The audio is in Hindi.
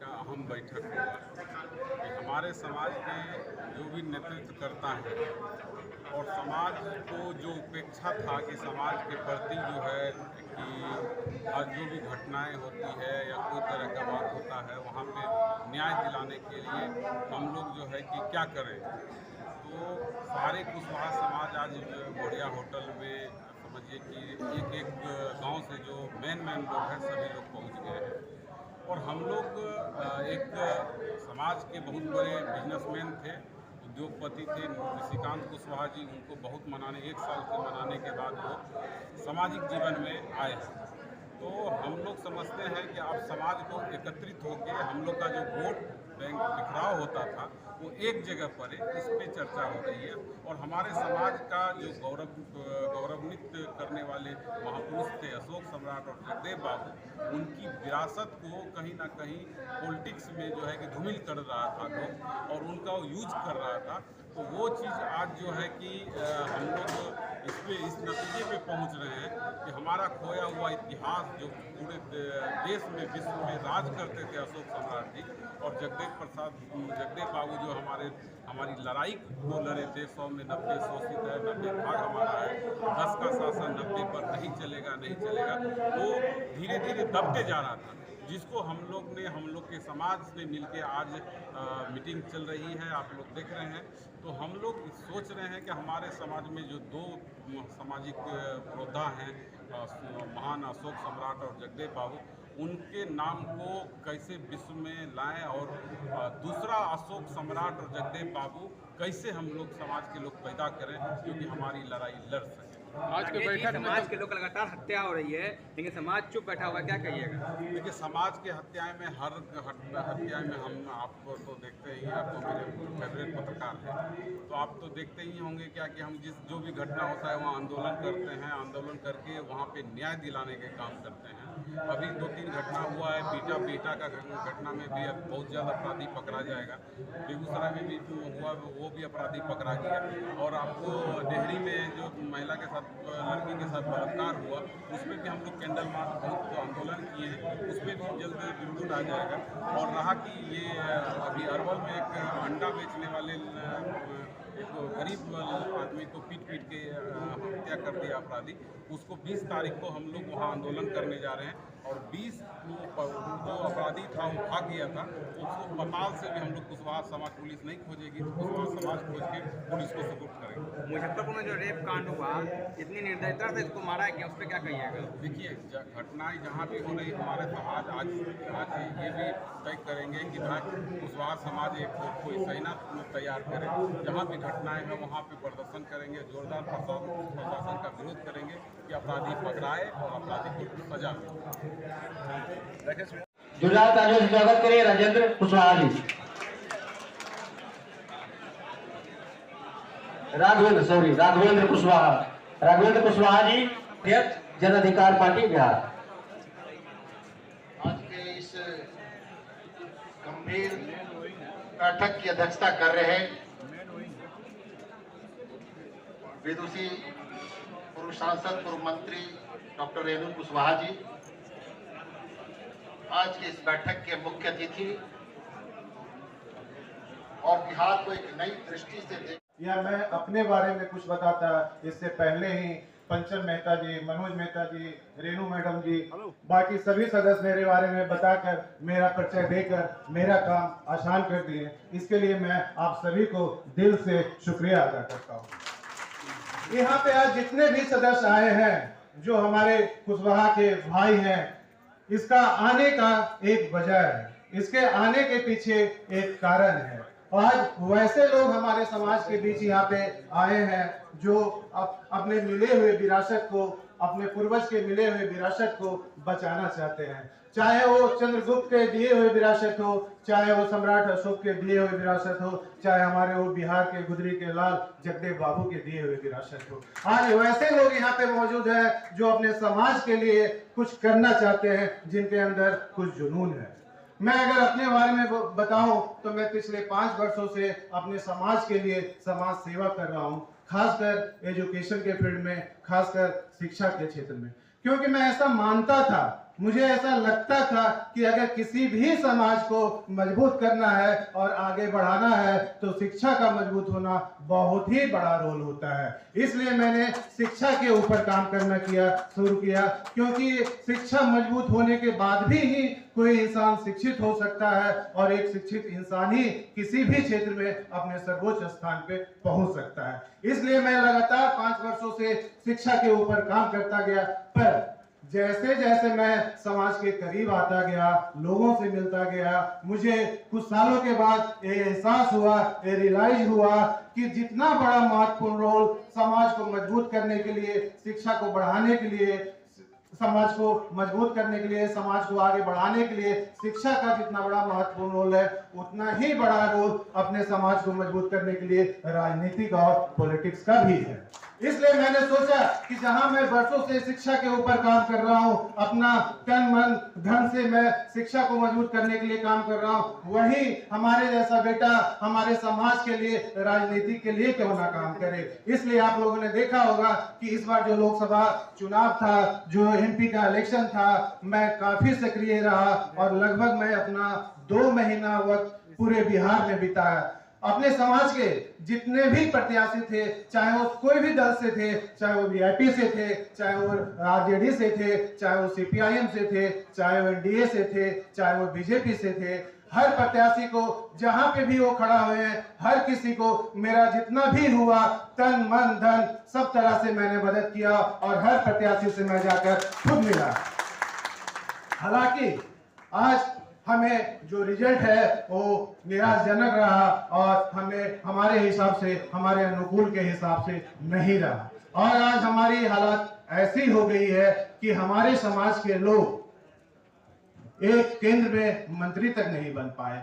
अहम बैठक हुआ कि हमारे समाज के जो भी नेतृत्व करता है और समाज को जो उपेक्षा था कि समाज के प्रति जो है कि आज जो भी घटनाएं होती है या कोई तरह का बात होता है वहाँ पे न्याय दिलाने के लिए हम लोग जो है कि क्या करें। तो सारे कुशवाहा समाज आज बढ़िया होटल में समझिए कि एक गांव से जो मेन लोग हैं सभी लोग पहुंच गए हैं। और हम लोग एक समाज के बहुत बड़े बिजनेसमैन थे, उद्योगपति थे, निशिकांत कुशवाहा जी, उनको बहुत मनाने 1 साल से मनाने के बाद वो सामाजिक जीवन में आए हैं। तो हम लोग समझते हैं कि अब समाज को एकत्रित होकर हम लोग का जो वोट बैंक बिखराव होता था वो एक जगह पर है, इस पे चर्चा हो रही है। और हमारे समाज का जो गौरवान्वित करने वाले महापुरुष थे अशोक सम्राट और जगदेव बाबू, उनकी विरासत को कहीं ना कहीं पॉलिटिक्स में जो है कि धूमिल कर रहा था लोग और उनका वो यूज कर रहा था। तो वो चीज़ आज जो है कि हम लोग इस नतीजे पे पहुंच रहे हैं कि हमारा खोया हुआ इतिहास जो पूरे देश में विश्व में राज करते थे अशोक सम्राट जी और जगदेव बाबू जो हमारी लड़ाई को लड़े थे, 100 में 90 शोषित है, 90 भाग हमारा है, 10 का शासन 90 पर नहीं चलेगा, वो धीरे धीरे दबते जा रहा था, जिसको हम लोग के समाज से मिलके आज मीटिंग चल रही है, आप लोग देख रहे हैं। तो हम लोग सोच रहे हैं कि हमारे समाज में जो 2 सामाजिक योद्धा हैं, महान अशोक सम्राट और जगदेव बाबू, उनके नाम को कैसे विश्व में लाएं और दूसरा अशोक सम्राट और जगदेव बाबू कैसे हम लोग समाज के लोग पैदा करें, क्योंकि हमारी लड़ाई लड़ सकें। आज के बैठक समाज के लोग लगातार हत्या हो रही है, लेकिन समाज चुप बैठा हुआ है, क्या कहिएगा? देखिए, समाज के हत्याएं में हर हत्याएं में हम आपको तो देखते ही, आप तो मेरे फेवरेट पत्रकार हैं, तो आप तो देखते ही होंगे क्या कि हम जो भी घटना होता है वहाँ आंदोलन करते हैं, आंदोलन करके वहाँ पे न्याय दिलाने के काम करते हैं। अभी 2-3 घटना हुआ है, बीटा का घटना में भी अब बहुत ज़्यादा अपराधी पकड़ा जाएगा, बेगूसराय में भी हुआ, वो भी अपराधी पकड़ा गया। और आपको डेहरी में जो महिला के साथ लड़की के साथ बलात्कार हुआ, उसमें भी हम लोग कैंडल मार्च बहुत आंदोलन किए हैं, उसमें भी जल्द रिपोर्ट आ जाएगा। और रहा कि ये अभी अरवल में एक अंडा बेचने वाले एक गरीब आदमी को पीट के हत्या कर दिया अपराधी, उसको 20 तारीख को हम लोग वहाँ आंदोलन करने जा रहे हैं। और 20 जो अपराधी था वो भाग गया था, उसको पताल से भी हम लोग कुशवाहा समाज पुलिस नहीं खोजेगी, तो कुशवाहा समाज खोज के पुलिस को सपोर्ट करेंगे। मुजफ्फरपुर में जो रेप कांड हुआ, इतनी निर्दयता से इसको मारा गया, उस पर क्या कहिएगा? देखिए, घटनाएं जहाँ भी हो रही, हमारे समाज आज ये भी तय करेंगे कि कुशवाहा समाज एक कोई सेना तैयार करे, जहाँ भी घटनाएं हैं वहाँ पे प्रदर्शन करेंगे, जोरदार प्रशासन का विरोध करेंगे कि अपराधी पकड़ाए और अपराधी को सजा मिले। जोरदार तालियों से स्वागत करिए राजेंद्र कुशवाहा जी। राघवेंद्र कुशवाहा जी, अध्यक्ष जन अधिकार पार्टी बिहार। आज के इस गंभीर बैठक की अध्यक्षता कर रहे विदुषी पूर्व सांसद, पूर्व मंत्री डॉक्टर रेणु कुशवाहा जी, आज की इस बैठक के मुख्य अतिथि और बिहार को एक नई दृष्टि से या मैं अपने बारे में कुछ बताता, इससे पहले ही पंचम मेहता जी, मनोज मेहता जी, रेणु मैडम जी, बाकी सभी सदस्य मेरे बारे में बताकर, मेरा परिचय देकर मेरा काम आसान कर दिए। इसके लिए मैं आप सभी को दिल से शुक्रिया अदा करता हूँ। यहाँ पे आज जितने भी सदस्य आए हैं, जो हमारे कुशवाहा के भाई हैं, इसका आने का एक वजह है, इसके आने के पीछे एक कारण है। आज वैसे लोग हमारे समाज के बीच यहाँ पे आए हैं जो अपने मिले हुए विरासत को, अपने पूर्वज के मिले हुए विरासत को बचाना चाहते हैं। चाहे वो चंद्रगुप्त के दिए हुए विरासत हो, चाहे वो सम्राट अशोक के दिए हुए विरासत हो, चाहे हमारे वो बिहार के गुजरी के लाल जगदेव बाबू के दिए हुए विरासत हो। आज वैसे लोग यहाँ पे मौजूद हैं जो अपने समाज के लिए कुछ करना चाहते हैं, जिनके अंदर कुछ जुनून है। मैं अगर अपने बारे में बताऊं तो मैं पिछले 5 वर्षों से अपने समाज के लिए समाज सेवा कर रहा हूं, खासकर एजुकेशन के फील्ड में, खासकर शिक्षा के क्षेत्र में। क्योंकि मैं ऐसा मानता था, मुझे ऐसा लगता था कि अगर किसी भी समाज को मजबूत करना है और आगे बढ़ाना है तो शिक्षा का मजबूत होना बहुत ही बड़ा रोल होता है। इसलिए मैंने शिक्षा के ऊपर काम करना शुरू किया, क्योंकि शिक्षा मजबूत होने के बाद ही कोई इंसान शिक्षित हो सकता है और एक शिक्षित इंसान ही किसी भी क्षेत्र में अपने सर्वोच्च स्थान पे पहुंच सकता है। इसलिए मैं लगातार 5 वर्षों से शिक्षा के ऊपर काम करता गया, पर जैसे जैसे मैं समाज के करीब आता गया, लोगों से मिलता गया, मुझे कुछ सालों के बाद ये एहसास हुआ, ये रियलाइज हुआ कि जितना बड़ा महत्वपूर्ण रोल समाज को मजबूत करने के लिए, शिक्षा को बढ़ाने के लिए, समाज को मजबूत करने के लिए, समाज को आगे बढ़ाने के लिए शिक्षा का जितना बड़ा महत्वपूर्ण रोल है, उतना ही बड़ा रोल अपने समाज को मजबूत करने के लिए राजनीतिक और पॉलिटिक्स का भी है। इसलिए मैंने सोचा कि जहां मैं वर्षों से शिक्षा के ऊपर काम कर रहा हूं, अपना तन मन धन से मैं शिक्षा को मजबूत करने के लिए काम कर रहा हूं, वहीं हमारे जैसा बेटा हमारे समाज के लिए, राजनीति के लिए क्यों ना काम करे। इसलिए आप लोगों ने देखा होगा कि इस बार जो लोकसभा चुनाव था, जो एमपी का इलेक्शन था, मैं काफी सक्रिय रहा और लगभग मैं अपना 2 महीना वक्त पूरे बिहार में बिताया। अपने समाज के जितने भी प्रत्याशी थे, चाहे वो कोई भी दल से थे, चाहे वो वीआईपी से थे, चाहे वो आरजेडी से थे, चाहे वो सीपीआईएम से थे, चाहे वो एनडीए से थे, चाहे वो बीजेपी से थे, हर प्रत्याशी को जहां पे भी वो खड़ा हुए हैं, हर किसी को मेरा जितना भी हुआ तन मन धन सब तरह से मैंने मदद किया और हर प्रत्याशी से मैं जाकर खुद मिला। हालांकि आज हमें जो रिजल्ट है वो निराशाजनक रहा और हमें हमारे हिसाब से, हमारे अनुकूल के हिसाब से नहीं रहा, और आज हमारी हालत ऐसी हो गई है कि हमारे समाज के लोग एक केंद्र में मंत्री तक नहीं बन पाए।